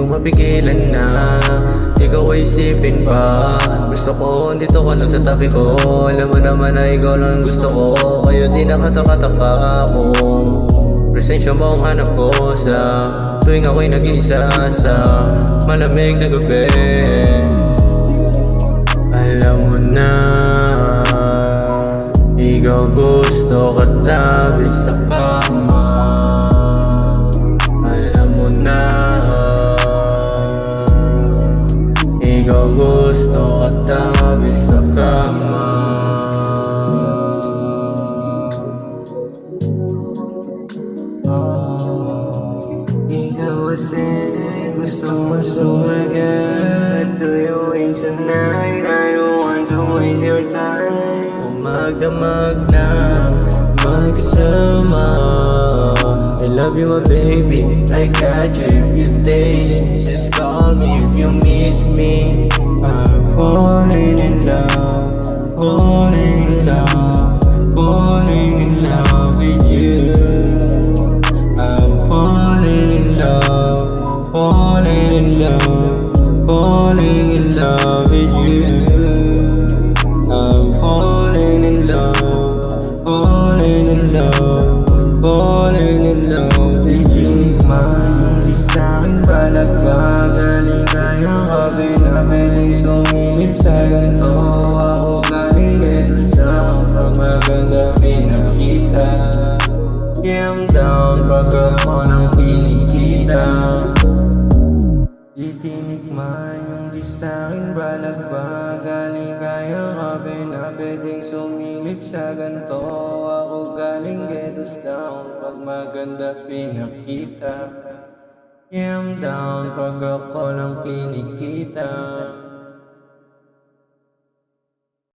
mapigilan na ikaw ay isipin pa. Gusto ko dito ka lang sa tabi ko. Alam mo naman na ikaw lang gusto ko. Kaya di nakataka-taka kung presensya mo ang hanap ko sa tuwing ako'y nag-iisa sa malamig na gabi. Alam mo na ikaw gusto katabi sa kama. Alam mo na ikaw gusto katabi sa kama. Ikaw kasi gusto mo sumagat. Tuyuin sa night, I don't want to waste your time. Magdamag na magkasama. I love you my baby, I got you if you taste. Just call me if you miss me. I'm falling in love, falling in love, falling in love with you. I'm falling in love, falling in love, falling in love with you. I'm falling in love, falling in love, falling in love. Ikinig man hindi sa'kin balagba. Galing-gayang kabi na pwedeng sumilip sa ganito. Ako galing dito sa pag maganda pinakita. Yeah, I'm down pag ako nang kinikita. Itinig man yung di sa'kin balagba. Galing-gayang kabi na pwedeng sumilip sa ganito. Ako galing getos down pag maganda pinakita. Yeah, I'm down pag ako lang kinikita.